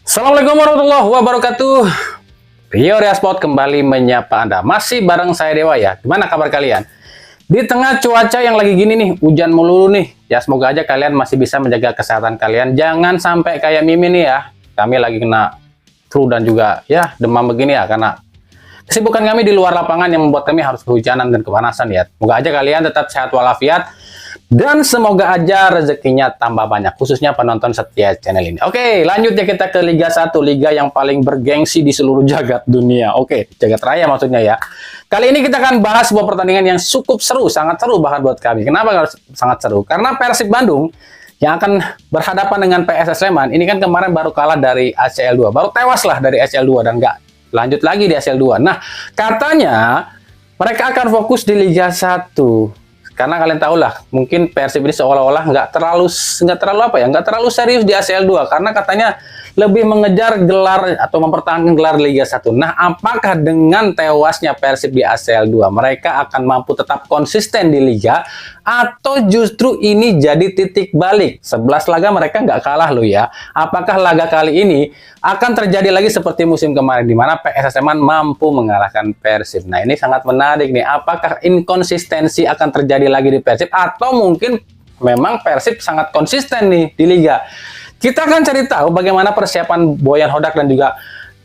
Assalamualaikum warahmatullahi wabarakatuh. Rio Sport kembali menyapa Anda. Masih bareng saya Dewa ya. Gimana kabar kalian? Di tengah cuaca yang lagi gini nih, hujan melulu nih. Ya semoga aja kalian masih bisa menjaga kesehatan kalian. Jangan sampai kayak Mimin nih ya. Kami lagi kena flu dan juga ya demam begini ya karena kesibukan kami di luar lapangan yang membuat kami harus kehujanan dan kepanasan ya. Semoga aja kalian tetap sehat walafiat. Dan semoga aja rezekinya tambah banyak, khususnya penonton setia channel ini. Oke, lanjut ya kita ke Liga 1, liga yang paling bergengsi di seluruh jagat dunia. Oke, jagat raya maksudnya ya. Kali ini kita akan bahas sebuah pertandingan yang cukup seru, sangat seru bahkan buat kami. Kenapa sangat seru? Karena Persib Bandung yang akan berhadapan dengan PSS Sleman, ini kan kemarin baru kalah dari ACL 2. Baru tewas lah dari ACL 2 dan nggak lanjut lagi di ACL 2. Nah, katanya mereka akan fokus di Liga 1. Karena kalian tahu lah, mungkin Persib ini seolah-olah nggak terlalu serius di ACL 2 karena katanya lebih mengejar gelar atau mempertahankan gelar Liga 1. Nah, apakah dengan tewasnya Persib di ACL 2 mereka akan mampu tetap konsisten di Liga atau justru ini jadi titik balik? 11 laga mereka nggak kalah loh ya. Apakah laga kali ini akan terjadi lagi seperti musim kemarin di mana PSS Sleman mampu mengalahkan Persib? Nah, ini sangat menarik nih. Apakah inkonsistensi akan terjadi lagi di Persib atau mungkin memang Persib sangat konsisten nih di Liga? Kita akan cari tahu bagaimana persiapan Boyan Hodak dan juga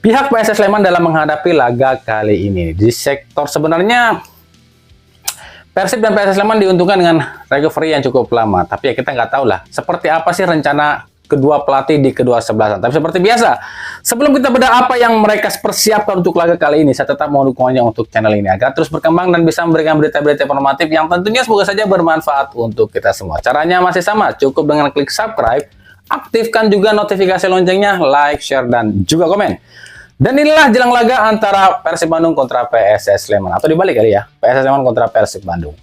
pihak PSS Sleman dalam menghadapi laga kali ini. Di sektor sebenarnya Persib dan PSS Sleman diuntungkan dengan recovery yang cukup lama. Tapi ya kita nggak tahu lah seperti apa sih rencana kedua pelatih di kedua sebelahan. Tapi seperti biasa, sebelum kita bedah apa yang mereka persiapkan untuk laga kali ini, saya tetap mohon dukungannya untuk channel ini agar terus berkembang dan bisa memberikan berita-berita informatif yang tentunya semoga saja bermanfaat untuk kita semua. Caranya masih sama, cukup dengan klik subscribe, aktifkan juga notifikasi loncengnya, like, share, dan juga komen. Dan inilah jelang laga antara Persib Bandung kontra PSS Sleman. Atau dibalik kali ya, PSS Sleman kontra Persib Bandung.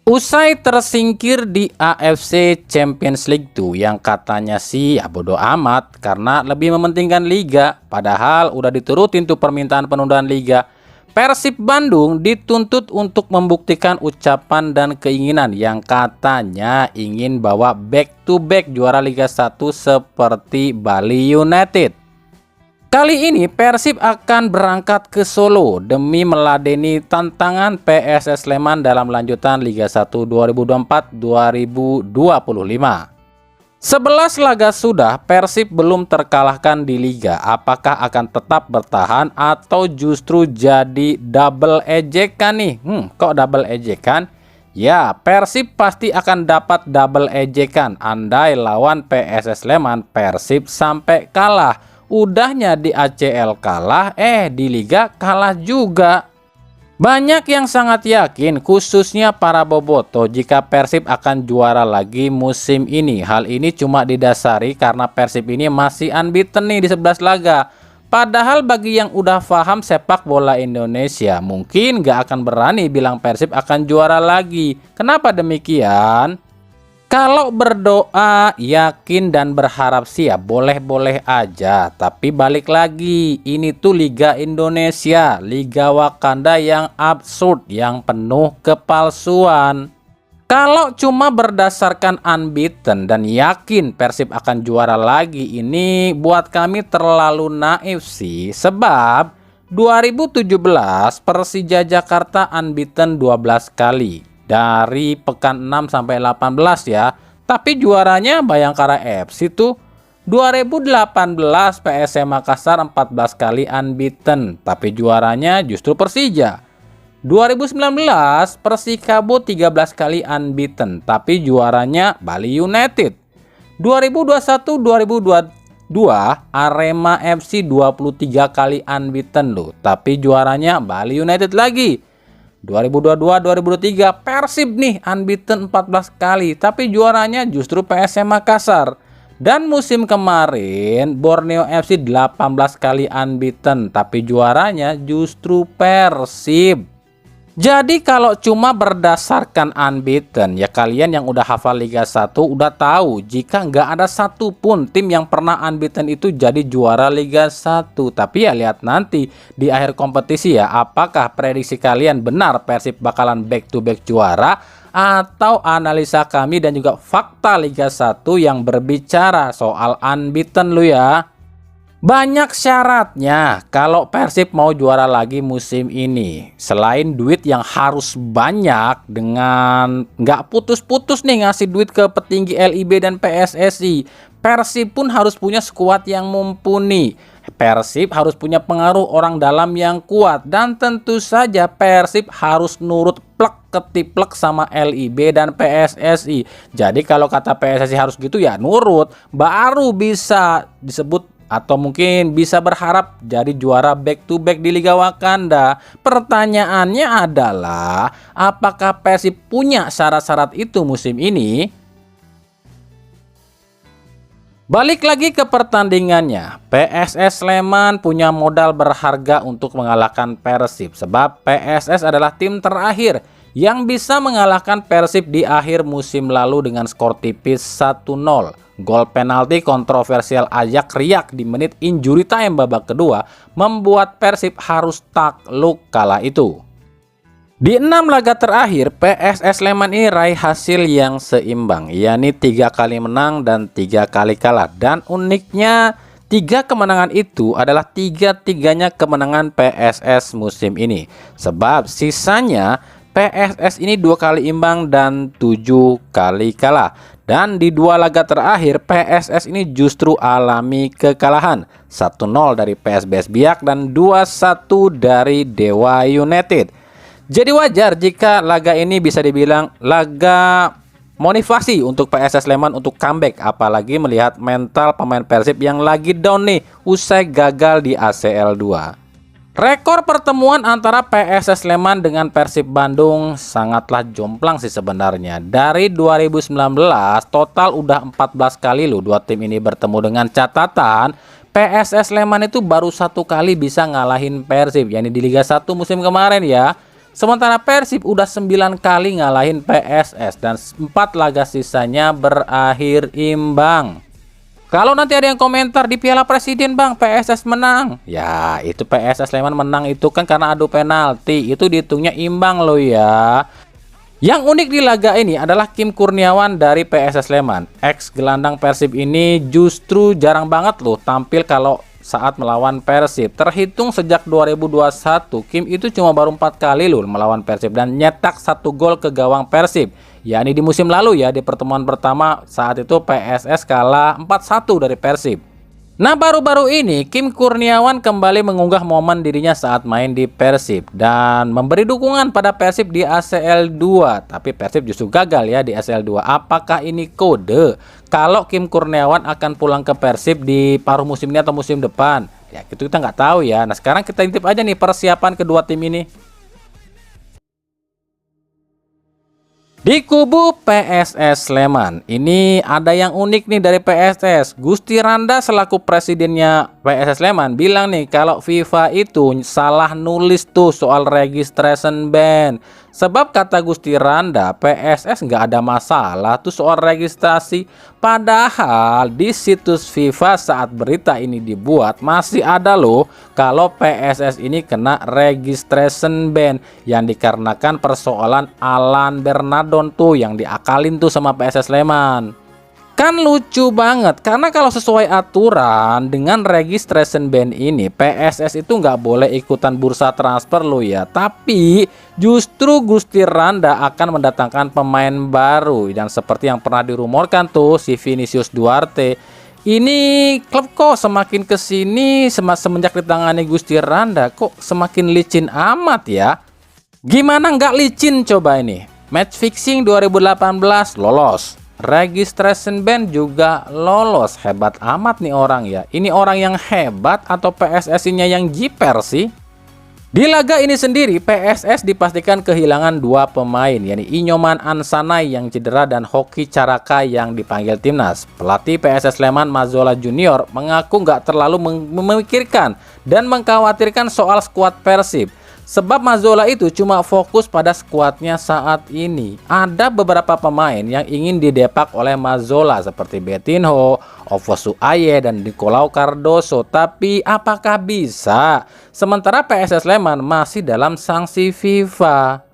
Usai tersingkir di AFC Champions League 2 yang katanya sih ya bodo amat karena lebih mementingkan Liga, padahal udah diturutin tuh permintaan penundaan Liga. Persib Bandung dituntut untuk membuktikan ucapan dan keinginan yang katanya ingin bawa back to back juara Liga 1 seperti Bali United. Kali ini Persib akan berangkat ke Solo demi meladeni tantangan PSS Sleman dalam lanjutan Liga 1 2024-2025. 11 laga sudah Persib belum terkalahkan di Liga. Apakah akan tetap bertahan atau justru jadi double ejekan nih? Kok double ejekan? Ya, Persib pasti akan dapat double ejekan andai lawan PSS Sleman Persib sampai kalah. Udahnya di ACL kalah, di Liga kalah juga. Banyak yang sangat yakin, khususnya para boboto, jika Persib akan juara lagi musim ini. Hal ini cuma didasari karena Persib ini masih unbeaten nih di 11 laga. Padahal bagi yang udah paham sepak bola Indonesia, mungkin gak akan berani bilang Persib akan juara lagi. Kenapa demikian? Kalau berdoa, yakin dan berharap sih ya boleh-boleh aja. Tapi balik lagi, ini tuh Liga Indonesia, Liga Wakanda yang absurd, yang penuh kepalsuan. Kalau cuma berdasarkan unbeaten dan yakin Persib akan juara lagi, ini buat kami terlalu naif sih. Sebab 2017 Persija Jakarta unbeaten 12 kali. Dari pekan 6 sampai 18 ya. Tapi juaranya Bayangkara FC tuh. 2018 PSM Makassar 14 kali unbeaten. Tapi juaranya justru Persija. 2019 Persikabo 13 kali unbeaten. Tapi juaranya Bali United. 2021-2022 Arema FC 23 kali unbeaten loh. Tapi juaranya Bali United lagi. 2022-2023 Persib nih unbeaten 14 kali tapi juaranya justru PSM Makassar. Dan musim kemarin Borneo FC 18 kali unbeaten tapi juaranya justru Persib. Jadi kalau cuma berdasarkan unbeaten, ya kalian yang udah hafal Liga 1 udah tahu jika nggak ada satupun tim yang pernah unbeaten itu jadi juara Liga 1. Tapi ya lihat nanti di akhir kompetisi ya, apakah prediksi kalian benar Persib bakalan back to back juara, atau analisa kami dan juga fakta Liga 1 yang berbicara soal unbeaten lu ya. Banyak syaratnya kalau Persib mau juara lagi musim ini. Selain duit yang harus banyak dengan nggak putus-putus nih ngasih duit ke petinggi LIB dan PSSI, Persib pun harus punya skuad yang mumpuni. Persib harus punya pengaruh orang dalam yang kuat. Dan tentu saja Persib harus nurut plek ketiplek sama LIB dan PSSI. Jadi kalau kata PSSI harus gitu ya nurut, baru bisa disebut atau mungkin bisa berharap jadi juara back to back di Liga Wakanda. Pertanyaannya adalah, apakah Persib punya syarat-syarat itu musim ini? Balik lagi ke pertandingannya, PSS Sleman punya modal berharga untuk mengalahkan Persib. Sebab PSS adalah tim terakhir yang bisa mengalahkan Persib di akhir musim lalu dengan skor tipis 1-0. Gol penalti kontroversial Ayak Riak di menit injury time babak kedua membuat Persib harus takluk kala itu. Di 6 laga terakhir, PSS Sleman ini raih hasil yang seimbang, yakni 3 kali menang dan 3 kali kalah. Dan uniknya, 3 kemenangan itu adalah 3-tiganya kemenangan PSS musim ini. Sebab sisanya PSS ini 2 kali imbang dan 7 kali kalah. Dan di 2 laga terakhir PSS ini justru alami kekalahan, 1-0 dari PSBS Biak dan 2-1 dari Dewa United. Jadi wajar jika laga ini bisa dibilang laga motivasi untuk PSS Sleman untuk comeback, apalagi melihat mental pemain Persib yang lagi down nih usai gagal di ACL 2. Rekor pertemuan antara PSS Sleman dengan Persib Bandung sangatlah jomplang sih sebenarnya. Dari 2019 total udah 14 kali loh dua tim ini bertemu, dengan catatan PSS Sleman itu baru 1 kali bisa ngalahin Persib, yakni di Liga 1 musim kemarin ya. Sementara Persib udah 9 kali ngalahin PSS dan 4 laga sisanya berakhir imbang. Kalau nanti ada yang komentar di Piala Presiden bang PSS menang, ya itu PSS Sleman menang itu kan karena adu penalti, itu dihitungnya imbang loh ya. Yang unik di laga ini adalah Kim Kurniawan dari PSS Sleman, ex gelandang Persib ini justru jarang banget loh tampil kalau saat melawan Persib. Terhitung sejak 2021 Kim itu cuma baru 4 kali loh melawan Persib dan nyetak 1 gol ke gawang Persib, yakni di musim lalu ya, di pertemuan pertama saat itu PSS kalah 4-1 dari Persib. Nah baru-baru ini Kim Kurniawan kembali mengunggah momen dirinya saat main di Persib dan memberi dukungan pada Persib di ACL 2. Tapi Persib justru gagal ya di ACL 2. Apakah ini kode kalau Kim Kurniawan akan pulang ke Persib di paruh musim ini atau musim depan? Ya itu kita nggak tahu ya. Nah sekarang kita intip aja nih persiapan kedua tim ini. Di kubu PSS Sleman, ini ada yang unik nih dari PSS. Gusti Randa selaku presidennya PSS Sleman bilang nih kalau FIFA itu salah nulis tuh soal registration ban. Sebab kata Gusti Randa, PSS nggak ada masalah tuh soal registrasi. Padahal di situs FIFA saat berita ini dibuat masih ada loh kalau PSS ini kena registration ban yang dikarenakan persoalan Alan Bernardon tuh yang diakalin tuh sama PSS Sleman. Kan lucu banget, karena kalau sesuai aturan dengan registration ban ini PSS itu nggak boleh ikutan bursa transfer lo ya. Tapi justru Gusti Randa akan mendatangkan pemain baru, dan seperti yang pernah dirumorkan tuh si Vinicius Duarte. Ini klub kok semakin kesini semenjak ditangani Gusti Randa kok semakin licin amat ya. Gimana nggak licin coba ini? Match fixing 2018 lolos, registration ban juga lolos. Hebat amat nih orang ya. Ini orang yang hebat atau PSSI-nya yang jiper sih? Di laga ini sendiri PSS dipastikan kehilangan 2 pemain, yakni Inyoman Ansanai yang cedera dan Hoki Caraka yang dipanggil timnas. Pelatih PSS Sleman Mazola Junior mengaku nggak terlalu memikirkan dan mengkhawatirkan soal skuad Persib. Sebab Mazzola itu cuma fokus pada skuadnya saat ini. Ada beberapa pemain yang ingin didepak oleh Mazzola seperti Betinho, Ofosu Aye, dan Nicolau Cardoso. Tapi apakah bisa? Sementara PSS Sleman masih dalam sanksi FIFA.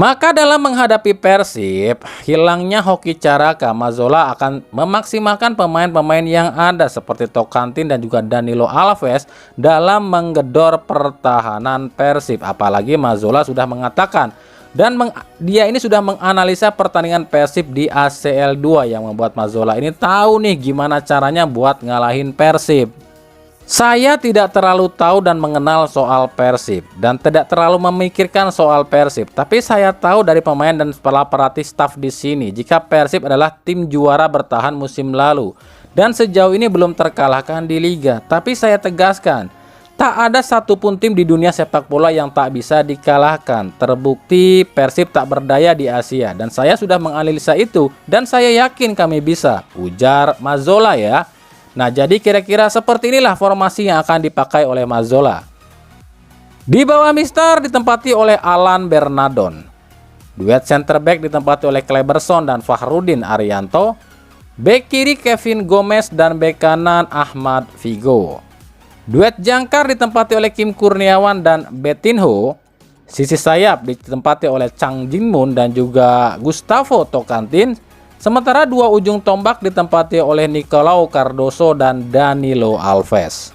Maka dalam menghadapi Persib, hilangnya hoki caraka, Mazzola akan memaksimalkan pemain-pemain yang ada seperti Tokantin dan juga Danilo Alves dalam menggedor pertahanan Persib. Apalagi Mazzola sudah mengatakan dan dia ini sudah menganalisa pertandingan Persib di ACL 2 yang membuat Mazzola ini tahu nih gimana caranya buat ngalahin Persib. Saya tidak terlalu tahu dan mengenal soal Persib dan tidak terlalu memikirkan soal Persib, tapi saya tahu dari pemain dan pelatih staf di sini jika Persib adalah tim juara bertahan musim lalu dan sejauh ini belum terkalahkan di liga. Tapi saya tegaskan, tak ada satupun tim di dunia sepak bola yang tak bisa dikalahkan. Terbukti Persib tak berdaya di Asia dan saya sudah menganalisa itu dan saya yakin kami bisa, ujar Mazzola ya. Nah, jadi kira-kira seperti inilah formasi yang akan dipakai oleh Mazzola. Di bawah Mister ditempati oleh Alan Bernardon. Duet center back ditempati oleh Kleberson dan Fahrudin Arianto. Bek kiri Kevin Gomez dan bek kanan Ahmad Figo. Duet jangkar ditempati oleh Kim Kurniawan dan Betinho. Sisi sayap ditempati oleh Chang Jin-moon dan juga Gustavo Tokantin. Sementara dua ujung tombak ditempati oleh Nicolau Cardoso dan Danilo Alves.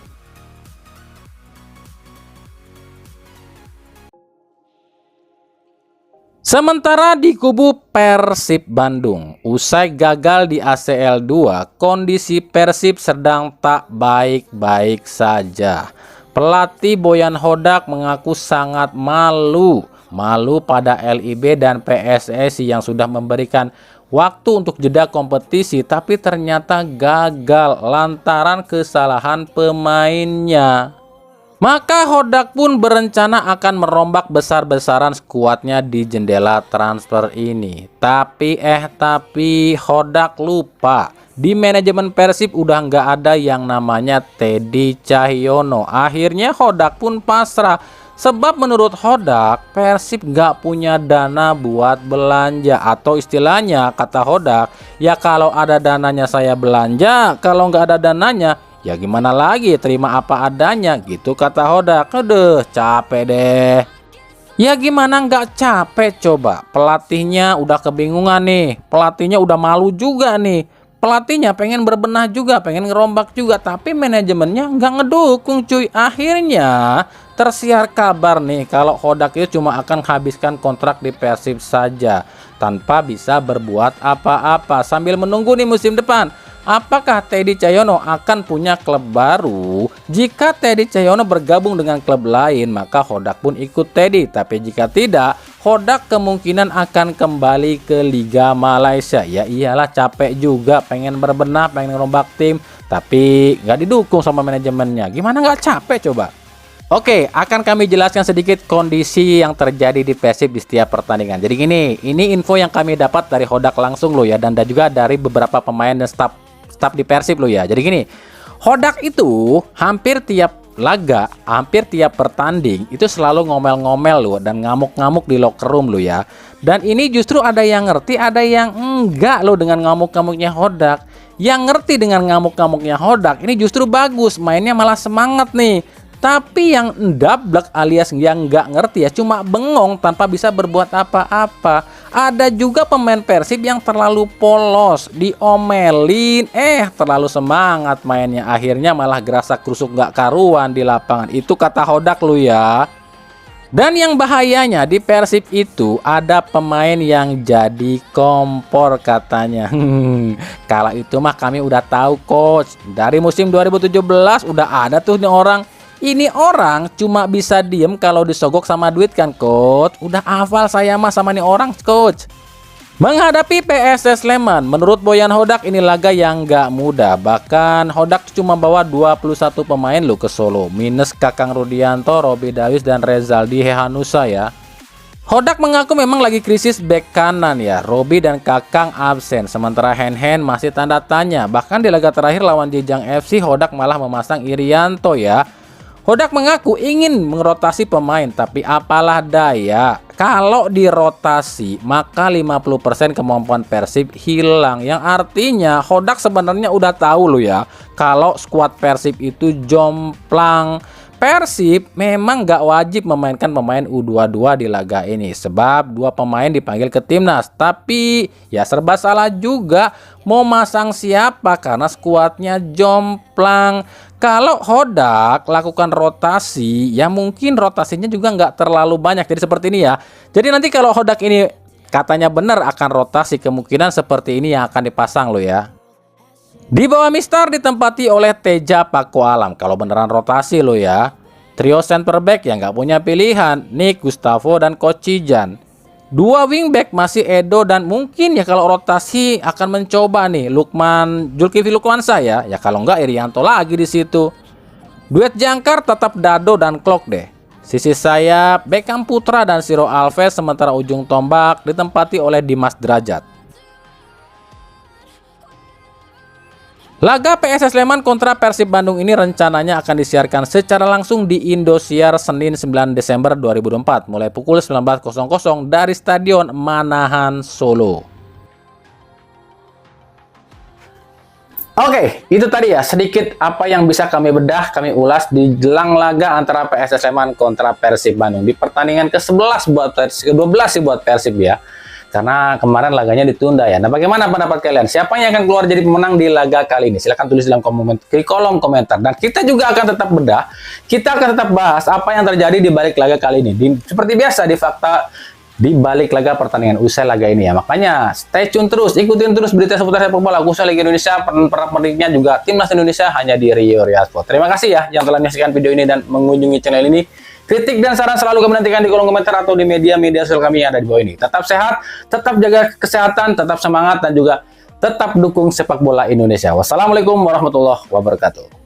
Sementara di kubu Persib Bandung, usai gagal di ACL 2, kondisi Persib sedang tak baik-baik saja. Pelatih Boyan Hodak mengaku sangat malu pada LIB dan PSSI yang sudah memberikan waktu untuk jeda kompetisi, tapi ternyata gagal lantaran kesalahan pemainnya. Maka Hodak pun berencana akan merombak besar-besaran skuadnya di jendela transfer ini. Tapi Hodak lupa, di manajemen Persib udah nggak ada yang namanya Teddy Cahyono. Akhirnya Hodak pun pasrah. Sebab menurut Hodak, Persib nggak punya dana buat belanja. Atau istilahnya kata Hodak, ya kalau ada dananya saya belanja, kalau nggak ada dananya ya gimana lagi, terima apa adanya gitu kata Hodak. Aduh, capek deh. Ya gimana nggak capek coba, pelatihnya udah kebingungan nih, pelatihnya udah malu juga nih. Pelatihnya pengen berbenah juga, pengen ngerombak juga, tapi manajemennya nggak ngedukung cuy. Akhirnya tersiar kabar nih kalau Hodak itu cuma akan habiskan kontrak di Persib saja tanpa bisa berbuat apa-apa sambil menunggu nih musim depan. Apakah Teddy Cahyono akan punya klub baru? Jika Teddy Cahyono bergabung dengan klub lain, maka Hodak pun ikut Teddy. Tapi jika tidak, Hodak kemungkinan akan kembali ke Liga Malaysia. Ya iyalah, capek juga, pengen berbenah, pengen ngerombak tim, tapi nggak didukung sama manajemennya. Gimana nggak capek coba? Oke, akan kami jelaskan sedikit kondisi yang terjadi di Persib di setiap pertandingan. Jadi gini, ini info yang kami dapat dari Hodak langsung loh ya, dan juga dari beberapa pemain dan staf di Persib lo ya. Jadi gini, Hodak itu hampir tiap laga, hampir tiap pertanding itu selalu ngomel-ngomel lo dan ngamuk-ngamuk di locker room lo ya. Dan ini justru ada yang ngerti, ada yang enggak lo dengan ngamuk-ngamuknya Hodak. Yang ngerti dengan ngamuk-ngamuknya Hodak ini justru bagus, mainnya malah semangat nih. Tapi yang ndablek alias yang nggak ngerti ya cuma bengong tanpa bisa berbuat apa-apa. Ada juga pemain Persib yang terlalu polos, diomelin, terlalu semangat mainnya, akhirnya malah gerasa krusuk nggak karuan di lapangan. Itu kata Hodak lu ya. Dan yang bahayanya di Persib itu ada pemain yang jadi kompor katanya. Kala itu mah kami udah tahu coach. Dari musim 2017 udah ada tuh nih orang. Ini orang cuma bisa diem kalau disogok sama duit kan coach. Udah hafal saya mah sama nih orang coach. Menghadapi PSS Sleman, menurut Boyan Hodak ini laga yang gak mudah. Bahkan Hodak cuma bawa 21 pemain lo ke Solo, minus Kakang Rudianto, Robi Dawis dan Rezaldi Hehanusa ya. Hodak mengaku memang lagi krisis bek kanan ya. Robi dan Kakang absen, sementara Hen masih tanda tanya. Bahkan di laga terakhir lawan Jejang FC, Hodak malah memasang Irianto ya. Hodak mengaku ingin merotasi pemain, tapi apalah daya, kalau dirotasi maka 50% kemampuan Persib hilang. Yang artinya Hodak sebenarnya udah tahu loh ya, kalau skuad Persib itu jomplang. Persib memang gak wajib memainkan pemain U22 di laga ini, sebab 2 pemain dipanggil ke timnas. Tapi ya serba salah juga, mau masang siapa karena skuadnya jomplang. Kalau Hodak lakukan rotasi, ya mungkin rotasinya juga nggak terlalu banyak. Jadi seperti ini ya. Jadi nanti kalau Hodak ini katanya benar akan rotasi, kemungkinan seperti ini yang akan dipasang loh ya. Di bawah Mister ditempati oleh Teja Paku Alam. Kalau beneran rotasi loh ya. Trio center back yang nggak punya pilihan, Nick, Gustavo, dan Coach Cijan. 2 wingback masih Edo, dan mungkin ya kalau rotasi akan mencoba nih Zulkifli Lukmansyah ya. Ya kalau nggak Irianto lagi di situ. Duet jangkar tetap Dado dan Klok deh. Sisi sayap Beckham Putra dan Siro Alves, sementara ujung tombak ditempati oleh Dimas Derajat. Laga PSS Sleman kontra Persib Bandung ini rencananya akan disiarkan secara langsung di Indosiar Senin 9 Desember 2024 mulai pukul 19.00 dari Stadion Manahan Solo. Oke, itu tadi ya sedikit apa yang bisa kami bedah, kami ulas di jelang laga antara PSS Sleman kontra Persib Bandung di pertandingan ke-11 buat ke-12 sih buat Persib ya. Karena kemarin laganya ditunda ya. Nah, bagaimana pendapat kalian? Siapa yang akan keluar jadi pemenang di laga kali ini? Silahkan tulis dalam kolom komentar. Dan kita juga akan tetap bedah, kita akan tetap bahas apa yang terjadi di balik laga kali ini. Seperti biasa di fakta di balik laga pertandingan usai laga ini ya. Makanya stay tune terus, ikutin terus berita seputar sepak bola khususnya Liga Indonesia, peran-perannya juga timnas Indonesia hanya di Rio Sport. Terima kasih ya yang telah menyaksikan video ini dan mengunjungi channel ini. Kritik dan saran selalu kami nantikan di kolom komentar atau di media-media sosial kami yang ada di bawah ini. Tetap sehat, tetap jaga kesehatan, tetap semangat, dan juga tetap dukung sepak bola Indonesia. Wassalamualaikum warahmatullahi wabarakatuh.